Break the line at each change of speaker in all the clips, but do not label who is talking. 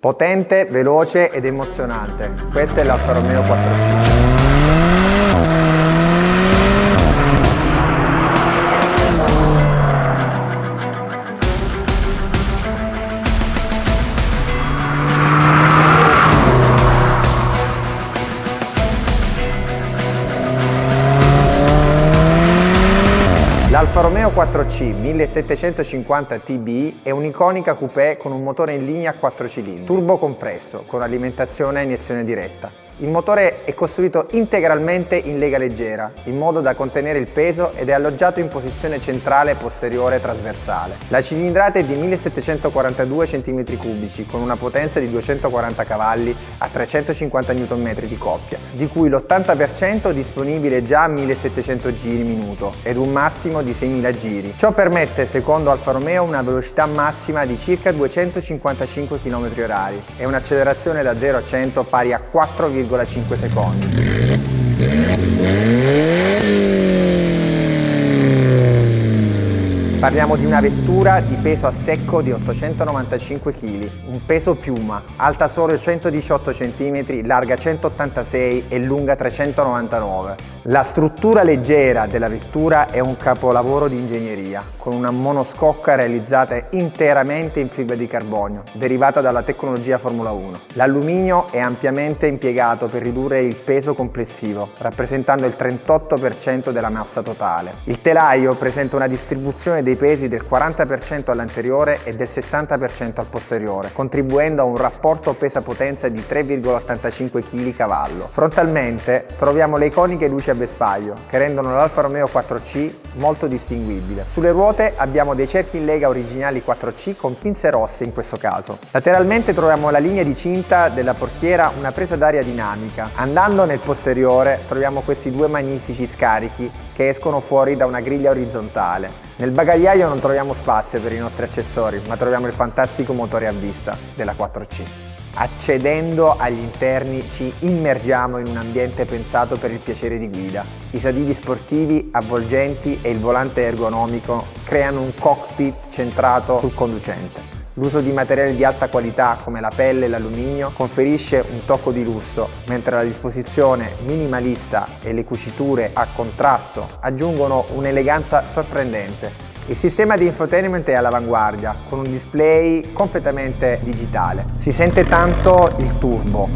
Potente, veloce ed emozionante. Questa è l'Alfa Romeo 4C. L'Alfa Romeo 4C 1750 TB è un'iconica coupé con un motore in linea a 4 cilindri, turbo compresso con alimentazione a iniezione diretta. Il motore è costruito integralmente in lega leggera, in modo da contenere il peso ed è alloggiato in posizione centrale posteriore trasversale. La cilindrata è di 1742 cm3 con una potenza di 240 cavalli a 350 Nm di coppia, di cui l'80% disponibile già a 1700 giri minuto ed un massimo di 6000 giri. Ciò permette, secondo Alfa Romeo, una velocità massima di circa 255 km/h e un'accelerazione da 0 a 100 pari a 4,5 secondi. Parliamo di una vettura di peso a secco di 895 kg, un peso piuma, alta solo 118 cm, larga 186 e lunga 399. La struttura leggera della vettura è un capolavoro di ingegneria, con una monoscocca realizzata interamente in fibra di carbonio, derivata dalla tecnologia Formula 1. L'alluminio è ampiamente impiegato per ridurre il peso complessivo, rappresentando il 38% della massa totale. Il telaio presenta una distribuzione dei pesi del 40% all'anteriore e del 60% al posteriore, contribuendo a un rapporto pesa-potenza di 3,85 kg/cavallo. Frontalmente troviamo le iconiche luci a vespaglio, che rendono l'Alfa Romeo 4C molto distinguibile. Sulle ruote abbiamo dei cerchi in lega originali 4C con pinze rosse in questo caso. Lateralmente troviamo alla linea di cinta della portiera una presa d'aria dinamica. Andando nel posteriore troviamo questi due magnifici scarichi che escono fuori da una griglia orizzontale. Nel bagagliaio non troviamo spazio per i nostri accessori, ma troviamo il fantastico motore a vista della 4C. Accedendo agli interni ci immergiamo in un ambiente pensato per il piacere di guida. I sedili sportivi, avvolgenti e il volante ergonomico creano un cockpit centrato sul conducente. L'uso di materiali di alta qualità come la pelle e l'alluminio conferisce un tocco di lusso, mentre la disposizione minimalista e le cuciture a contrasto aggiungono un'eleganza sorprendente. Il sistema di infotainment è all'avanguardia, con un display completamente digitale. Si sente tanto il turbo,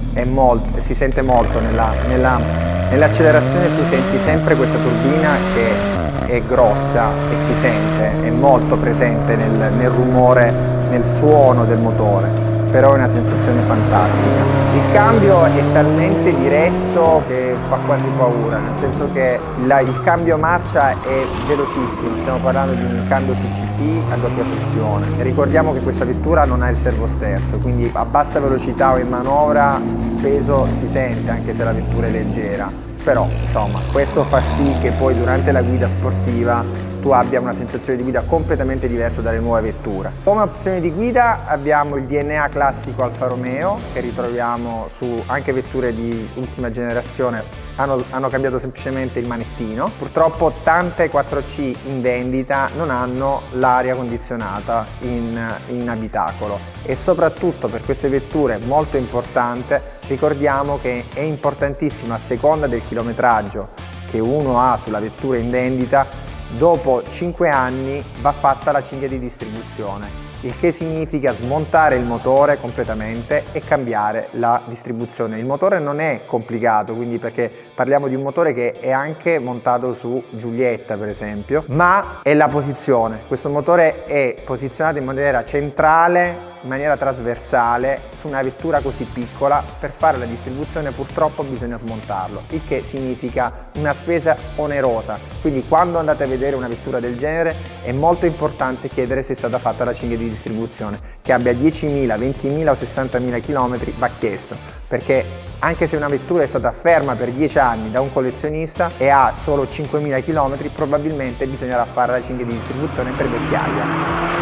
si sente molto nell'accelerazione, tu senti sempre questa turbina che è grossa e si sente, è molto presente nel rumore, nel suono del motore. Però è una sensazione fantastica. Il cambio è talmente diretto che fa quasi paura, nel senso che il cambio marcia è velocissimo, stiamo parlando di un cambio TCT a doppia frizione. E ricordiamo che questa vettura non ha il servosterzo, quindi a bassa velocità o in manovra il peso si sente anche se la vettura è leggera. Però insomma questo fa sì che poi durante la guida sportiva tu abbia una sensazione di guida completamente diversa dalle nuove vetture. Come opzione di guida abbiamo il DNA classico Alfa Romeo, che ritroviamo su anche vetture di ultima generazione, hanno cambiato semplicemente il manettino. Purtroppo tante 4C in vendita non hanno l'aria condizionata in abitacolo e soprattutto per queste vetture molto importante ricordiamo che è importantissimo, a seconda del chilometraggio che uno ha sulla vettura in vendita, dopo 5 anni va fatta la cinghia di distribuzione, il che significa smontare il motore completamente e cambiare la distribuzione. Il motore non è complicato, quindi perché parliamo di un motore che è anche montato su Giulietta per esempio, ma è la posizione. Questo motore è posizionato in maniera centrale, in maniera trasversale su una vettura così piccola. Per fare la distribuzione purtroppo bisogna smontarlo, il che significa una spesa onerosa. Quindi quando andate a vedere una vettura del genere è molto importante chiedere se è stata fatta la cinghia di distribuzione, che abbia 10.000, 20.000 o 60.000 km va chiesto, perché anche se una vettura è stata ferma per 10 anni da un collezionista e ha solo 5.000 km, probabilmente bisognerà fare la cinghia di distribuzione per vecchiaia.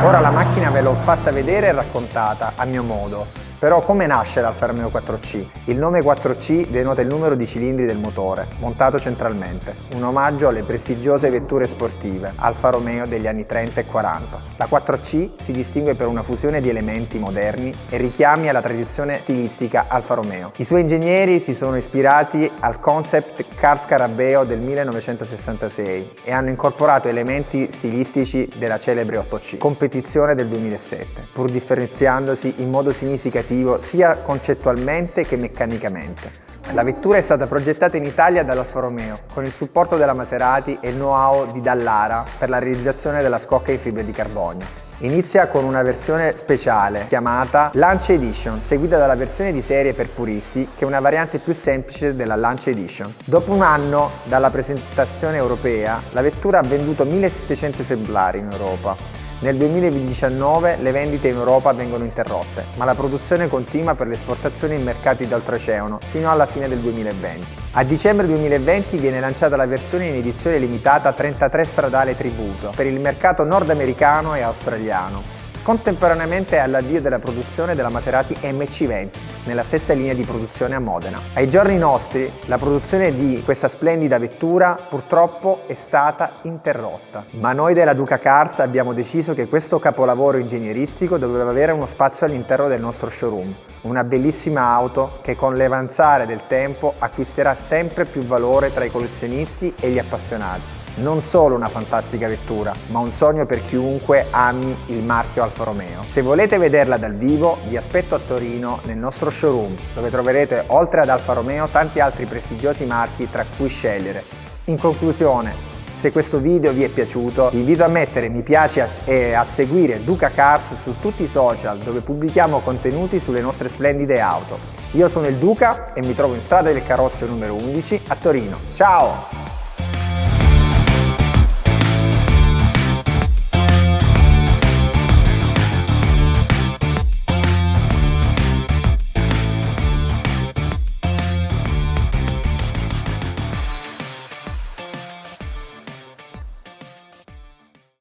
Ora la macchina ve l'ho fatta vedere e raccontata a mio modo. Però come nasce l'Alfa Romeo 4C? Il nome 4C denota il numero di cilindri del motore, montato centralmente, un omaggio alle prestigiose vetture sportive Alfa Romeo degli anni 30 e 40. La 4C si distingue per una fusione di elementi moderni e richiami alla tradizione stilistica Alfa Romeo. I suoi ingegneri si sono ispirati al concept car scarabeo del 1966 e hanno incorporato elementi stilistici della celebre 8C, competizione del 2007, pur differenziandosi in modo significativo sia concettualmente che meccanicamente. La vettura è stata progettata in Italia dall'Alfa Romeo con il supporto della Maserati e il know-how di Dallara per la realizzazione della scocca in fibra di carbonio. Inizia con una versione speciale chiamata Lancia Edition, seguita dalla versione di serie per puristi, che è una variante più semplice della Lancia Edition. Dopo un anno dalla presentazione europea, la vettura ha venduto 1700 esemplari in Europa. Nel 2019 le vendite in Europa vengono interrotte, ma la produzione continua per l'esportazione in mercati d'oltreoceano fino alla fine del 2020. A dicembre 2020 viene lanciata la versione in edizione limitata 33 stradale tributo per il mercato nordamericano e australiano, contemporaneamente all'avvio della produzione della Maserati MC20, nella stessa linea di produzione a Modena. Ai giorni nostri, la produzione di questa splendida vettura purtroppo è stata interrotta, ma noi della Duca Cars abbiamo deciso che questo capolavoro ingegneristico doveva avere uno spazio all'interno del nostro showroom. Una bellissima auto che con l'avanzare del tempo acquisterà sempre più valore tra i collezionisti e gli appassionati. Non solo una fantastica vettura, ma un sogno per chiunque ami il marchio Alfa Romeo. Se volete vederla dal vivo, vi aspetto a Torino nel nostro showroom, dove troverete oltre ad Alfa Romeo tanti altri prestigiosi marchi tra cui scegliere. In conclusione, se questo video vi è piaciuto, vi invito a mettere mi piace e a seguire Duca Cars su tutti i social, dove pubblichiamo contenuti sulle nostre splendide auto. Io sono il Duca e mi trovo in strada del Carrozzo numero 11 a Torino. Ciao!